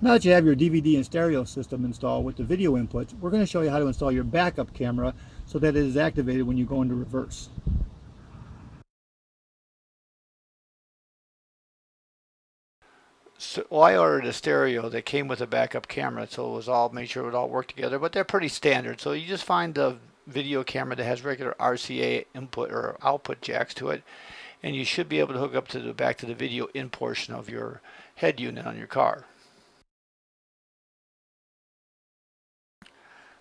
Now that you have your DVD and stereo system installed with the video inputs, we're going to show you how to install your backup camera so that it is activated when you go into reverse. So, well, I ordered a stereo that came with a backup camera, so it was all made sure it would all work together. But they're pretty standard, so you just find the video camera that has regular RCA input or output jacks to it, and you should be able to hook up to the back to the video in portion of your head unit on your car.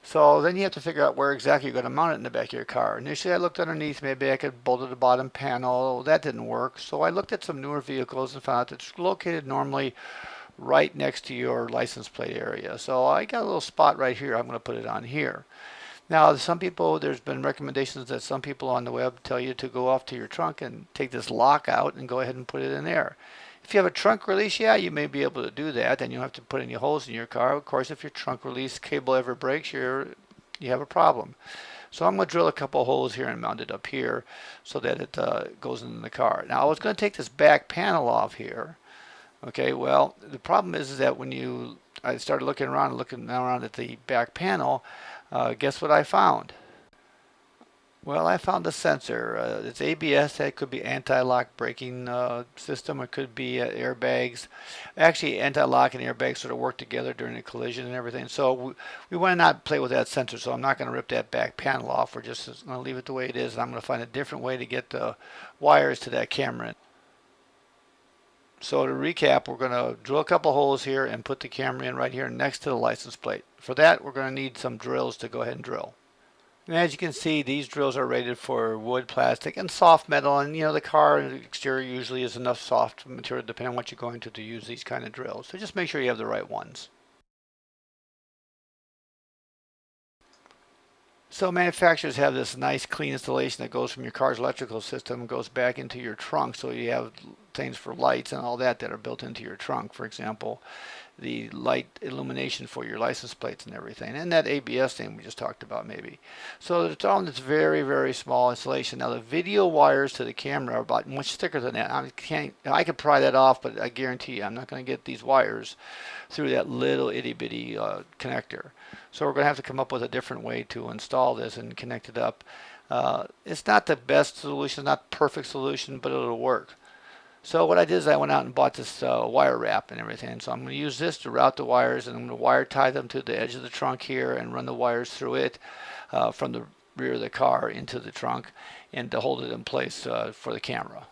So then you have to figure out where exactly you're going to mount it in the back of your car. Initially I looked underneath, maybe I could bolt to the bottom panel. That didn't work. So I looked at some newer vehicles and found out it's located normally right next to your license plate area. So I got a little spot right here. I'm going to put it on here. Now, some people, there's been recommendations that some people on the web tell you to go off to your trunk and take this lock out and go ahead and put it in there. If you have a trunk release, yeah, you may be able to do that, and you don't have to put any holes in your car. Of course, if your trunk release cable ever breaks, you have a problem. So I'm going to drill a couple holes here and mount it up here so that it goes in the car. Now, I was going to take this back panel off here. Okay, well, the problem is that when I started looking around at the back panel, guess what I found? Well, I found a sensor. It's ABS. That could be anti-lock braking system. It could be airbags. Actually, anti-lock and airbags sort of work together during a collision and everything. So we want to not play with that sensor. So I'm not going to rip that back panel off. We're just going to leave it the way it is. And I'm going to find a different way to get the wires to that camera. So to recap, we're going to drill a couple holes here and put the camera in right here next to the license plate. For that, we're going to need some drills to go ahead and drill. And as you can see, these drills are rated for wood, plastic, and soft metal. And the car exterior usually is enough soft material, depending on what you're going to use these kind of drills. So just make sure you have the right ones. So manufacturers have this nice clean installation that goes from your car's electrical system and goes back into your trunk. So you have things for lights and all that are built into your trunk. For example, the light illumination for your license plates and everything, and that ABS thing we just talked about maybe. So it's on this very, very small installation. Now the video wires to the camera are about much thicker than that. I could pry that off, but I guarantee you I'm not going to get these wires through that little itty bitty connector. So we're going to have to come up with a different way to install this and connect it up. It's not the best solution, not perfect solution, but it'll work. So what I did is I went out and bought this wire wrap and everything. So I'm going to use this to route the wires, and I'm going to wire tie them to the edge of the trunk here and run the wires through it from the rear of the car into the trunk and to hold it in place for the camera.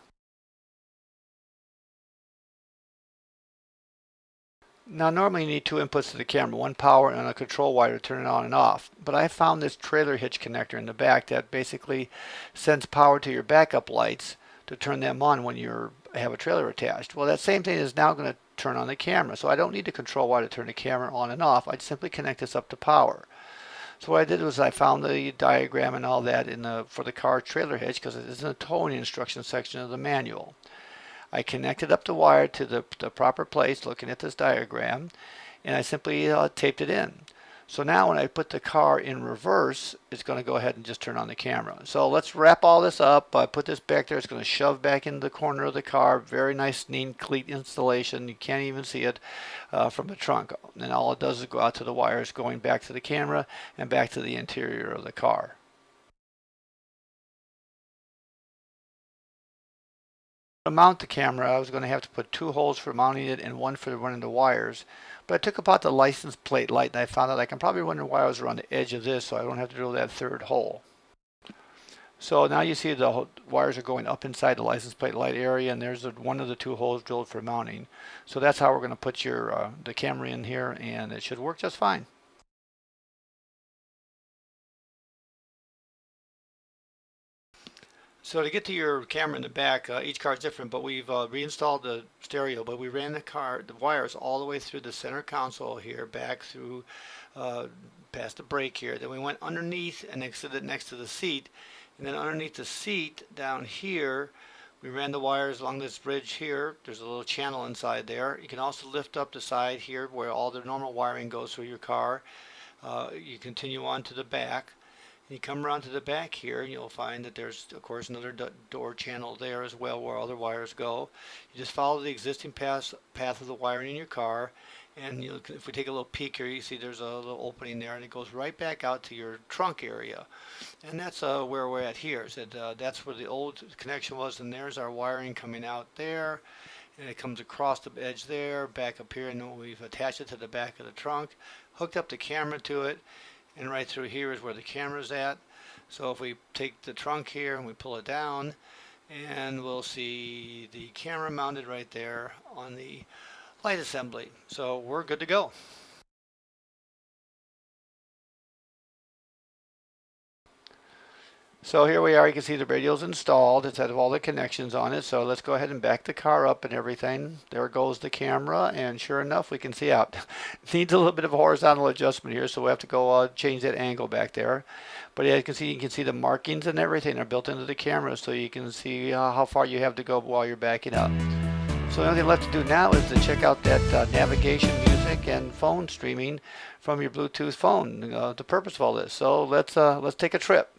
Now normally you need two inputs to the camera, one power and a control wire to turn it on and off. But I found this trailer hitch connector in the back that basically sends power to your backup lights to turn them on when you have a trailer attached. Well, that same thing is now going to turn on the camera. So I don't need a control wire to turn the camera on and off. I simply connect this up to power. So what I did was I found the diagram and all that for the car trailer hitch because it is in the towing instruction section of the manual. I connected up the wire to the proper place, looking at this diagram, and I simply taped it in. So now when I put the car in reverse, it's going to go ahead and just turn on the camera. So let's wrap all this up. I put this back there. It's going to shove back into the corner of the car. Very nice, neat, cleat installation. You can't even see it from the trunk. And all it does is go out to the wires going back to the camera and back to the interior of the car. To mount the camera, I was going to have to put two holes for mounting it and one for running the wires. But I took apart the license plate light and I found that I can probably run the wires around the edge of this so I don't have to drill that third hole. So now you see the wires are going up inside the license plate light area, and there's one of the two holes drilled for mounting. So that's how we're going to put the camera in here, and it should work just fine. So to get to your camera in the back, each car is different, but we've reinstalled the stereo, but we ran the wires all the way through the center console here, back through past the brake here. Then we went underneath and exited next to the seat, and then underneath the seat down here, we ran the wires along this bridge here. There's a little channel inside there. You can also lift up the side here where all the normal wiring goes through your car. You continue on to the back. You come around to the back here and you'll find that there's of course another door channel there as well where all the wires go. You just follow the existing path of the wiring in your car And if we take a little peek here, you see there's a little opening there, and it goes right back out to your trunk area. And that's where we're at here. So that's where the old connection was, and there's our wiring coming out there. And it comes across the edge there, back up here, and we've attached it to the back of the trunk, hooked up the camera to it, and right through here is where the camera's at. So if we take the trunk here and we pull it down, and we'll see the camera mounted right there on the light assembly. So we're good to go. So here we are, you can see the radio's installed. It's had all the connections on it. So let's go ahead and back the car up and everything. There goes the camera, and sure enough, we can see out. It needs a little bit of a horizontal adjustment here, so we have to go change that angle back there. But yeah, you can see the markings and everything are built into the camera, so you can see how far you have to go while you're backing up. So the only thing left to do now is to check out that navigation, music, and phone streaming from your Bluetooth phone. The purpose of all this. So let's take a trip.